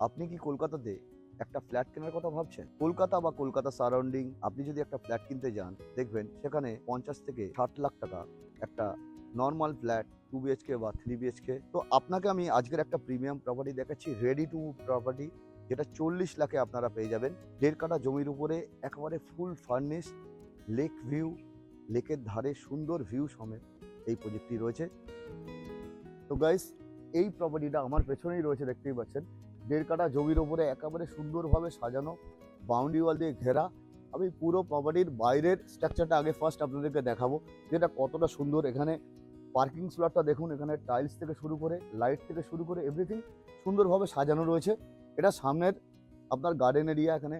আপনি কি কলকাতাতে একটা ফ্ল্যাট কেনার কথা ভাবছেন? কলকাতা বা কলকাতা সারাউন্ডিং আপনি যদি একটা ফ্ল্যাট কিনতে যান, দেখবেন সেখানে ৫০ থেকে ৬০ লাখ টাকা একটা নরমাল ফ্ল্যাট 2 বিএইচকে বা 3 বিএইচকে। তো আপনাকে আমি আজকের একটা প্রিমিয়াম প্রপার্টি দেখাচ্ছি, রেডি টু মুভ প্রপার্টি, যেটা ৪০ লাখে আপনারা পেয়ে যাবেন। ১.৫ কাঠা জমির উপরে একেবারে ফুল ফার্নিশ, লেক ভিউ, লেকের ধারে সুন্দর ভিউ সমেত এই প্রজেক্টটি রয়েছে। তো গাইস, এই প্রপার্টিটা আমার পেছনেই রয়েছে, দেখতেই পাচ্ছেন। ১.৫ কাঠা জমির ওপরে একেবারে সুন্দরভাবে সাজানো, বাউন্ডারি ওয়াল দিয়ে ঘেরা। আমি পুরো প্রপার্টির বাইরের স্ট্রাকচারটা আগে ফার্স্ট আপনাদেরকে দেখাবো, যেটা কতটা সুন্দর। এখানে পার্কিং স্লটটা দেখুন, এখানে টাইলস থেকে শুরু করে লাইট থেকে শুরু করে এভরিথিং সুন্দরভাবে সাজানো রয়েছে। এটা সামনের আপনার গার্ডেন এরিয়া, এখানে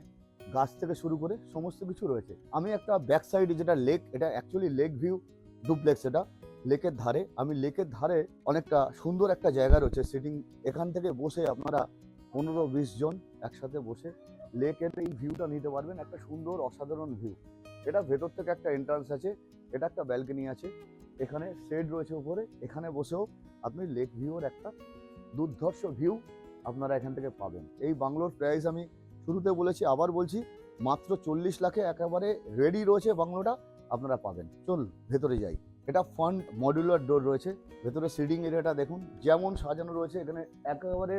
গাছ থেকে শুরু করে সমস্ত কিছু রয়েছে। আমি একটা ব্যাক সাইডে যেটা লেক, এটা অ্যাকচুয়ালি লেক ভিউ ডুপ্লেক্স। এটা লেকের ধারে, আমি লেকের ধারে অনেকটা সুন্দর একটা জায়গা রয়েছে সিটিং। এখান থেকে বসে আপনারা ১৫-২০ জন একসাথে বসে লেকের এই ভিউটা নিতে পারবেন, একটা সুন্দর অসাধারণ ভিউ। এটা ভেতর থেকে একটা এন্ট্রান্স আছে, এটা একটা ব্যালকনি আছে, এখানে শেড রয়েছে উপরে, এখানে বসেও আপনি লেক ভিউর একটা দুর্ধর্ষ ভিউ আপনারা এখান থেকে পাবেন। এই বাংলোর প্রাইস আমি শুরুতে বলেছি, আবার বলছি, মাত্র ৪০ লাখে একেবারে রেডি রয়েছে বাংলোটা, আপনারা পাবেন। চল ভেতরে যাই। এটা ফ্রন্ট মডিউলার ডোর রয়েছে। ভেতরে সিটিং এরিয়াটা দেখুন যেমন সাজানো রয়েছে। এখানে একেবারে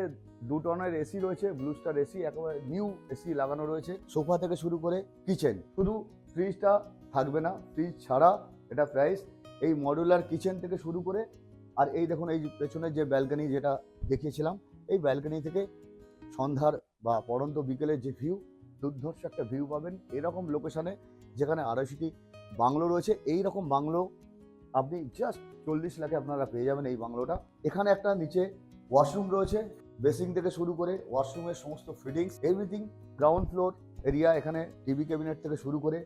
2 টনের এসি রয়েছে, ব্লু স্টার এসি, একেবারে নিউ এসি লাগানো রয়েছে। সোফা থেকে শুরু করে কিচেন, শুধু ফ্রিজটা থাকবে না, ফ্রিজ ছাড়া এটা প্রাইস। এই মডিউলার কিচেন থেকে শুরু করে, আর এই দেখুন এই পেছনের যে ব্যালকনি যেটা দেখিয়েছিলাম, এই ব্যালকনি থেকে সন্ধ্যার বা পড়ন্ত বিকেলের যে ভিউ, দুর্ধর্ষ একটা ভিউ পাবেন এরকম লোকেশনে, যেখানে ২৫০টি বাংলো রয়েছে। এই রকম বাংলো আপনি জাস্ট ৪০ লাখে আপনারা পেয়ে যাবেন এই বাংলোটা। এখানে একটা নিচে ওয়াশরুম রয়েছে, বেসিং থেকে শুরু করে ওয়াশরুমের সমস্ত fittings everything. Ground floor area, এখানে টিভি ক্যাবিনেট থেকে শুরু করে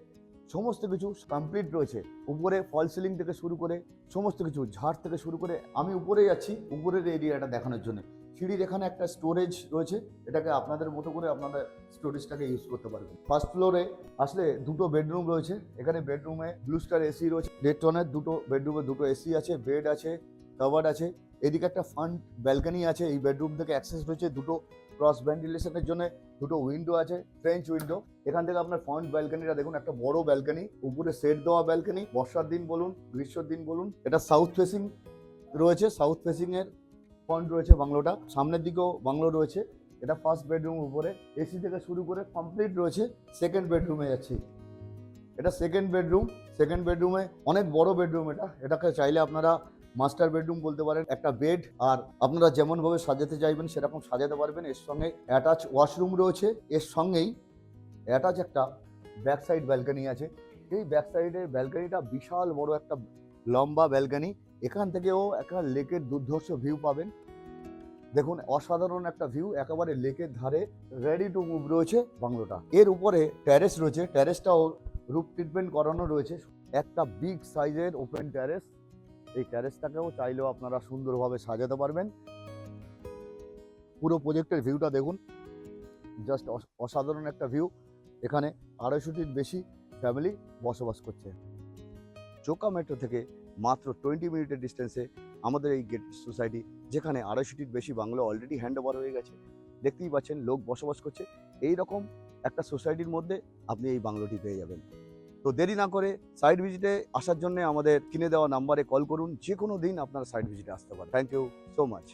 সমস্ত কিছু কমপ্লিট রয়েছে। উপরে ফল সিলিং থেকে শুরু করে সমস্ত কিছু, ঝাড় থেকে শুরু করে। আমি উপরে যাচ্ছি উপরের এরিয়াটা দেখানোর জন্য। সিঁড়ির এখানে একটা স্টোরেজ রয়েছে, এটাকে আপনাদের মতো করে আপনারা স্টোরেজটাকে ইউজ করতে পারবেন। ফার্স্ট ফ্লোরে আসলে 2টো বেডরুম রয়েছে। এখানে বেডরুমে ব্লু স্টার এসি রয়েছে, 1.5 টনের 2টো বেডরুমে 2টো এসি আছে, বেড আছে, কাভার্ড আছে। এদিকে একটা ফ্রন্ট ব্যালকনি আছে, এই বেডরুম থেকে অ্যাক্সেস রয়েছে। 2টো ক্রস ভেন্টিলেশনের জন্য 2টো উইন্ডো আছে, ফ্রেঞ্চ উইন্ডো। এখান থেকে আপনার ফ্রন্ট ব্যালকনিটা দেখুন, একটা বড় ব্যালকনি, উপরে সেট দেওয়া ব্যালকনি। বর্ষার দিন বলুন, গ্রীষ্মের দিন বলুন, এটা সাউথ ফেসিং রয়েছে। সাউথ ফেসিং এর ফ্রন্ট রয়েছে বাংলোটা। সামনের দিকেও বাংলো রয়েছে। এটা ফার্স্ট বেডরুম, উপরে এসি থেকে শুরু করে কমপ্লিট রয়েছে। সেকেন্ড বেডরুমে যাচ্ছি, এটা সেকেন্ড বেডরুম। সেকেন্ড বেডরুমে অনেক বড় বেডরুম, এটাকে চাইলে আপনারা মাস্টার বেডরুম বলতে পারেন। একটা বেড, আর আপনারা যেমনভাবে সাজাতে চাইবেন সেরকম সাজাতে পারবেন। এর সঙ্গে অ্যাটাচ ওয়াশরুম রয়েছে, এর সঙ্গেই অ্যাটাচ একটা ব্যাক সাইড ব্যালকনি আছে। এই ব্যাক সাইডের ব্যালকনিটা বিশাল বড় একটা লম্বা ব্যালকনি। এখান থেকেও একটা লেকের দুর্ধর্ষ ভিউ পাবেন। দেখুন অসাধারণ একটা ভিউ, একেবারে লেকের ধারে রেডি টু মুভ রয়েছে বাংলোটা। এর উপরে ট্যারেস রয়েছে, ট্যারেসটাও রুফ ট্রিটমেন্ট করানো রয়েছে। একটা বিগ সাইজের ওপেন ট্যারেস। এই ট্যারেসটাকেও চাইলেও আপনারা সুন্দরভাবে সাজাতে পারবেন। পুরো প্রজেক্টের ভিউটা দেখুন, জাস্ট অসাধারণ একটা ভিউ। এখানে ২৫০টির বেশি ফ্যামিলি বসবাস করছে। চোকা মেট্রো থেকে মাত্র 20 মিনিটের ডিস্টেন্সে আমাদের এই গেট সোসাইটি, যেখানে ২৫০টির বেশি বাংলো অলরেডি হ্যান্ড ওভার হয়ে গেছে। দেখতেই পাচ্ছেন লোক বসবাস করছে। এই রকম একটা সোসাইটির মধ্যে আপনি এই বাংলোটি পেয়ে যাবেন। তো দেরি না করে সাইট ভিজিটে আসার জন্য আমাদের কিনে দেওয়া নাম্বারে কল করুন। যে কোনো দিন আপনারা সাইট ভিজিটে আসতে পারেন। Thank you so much.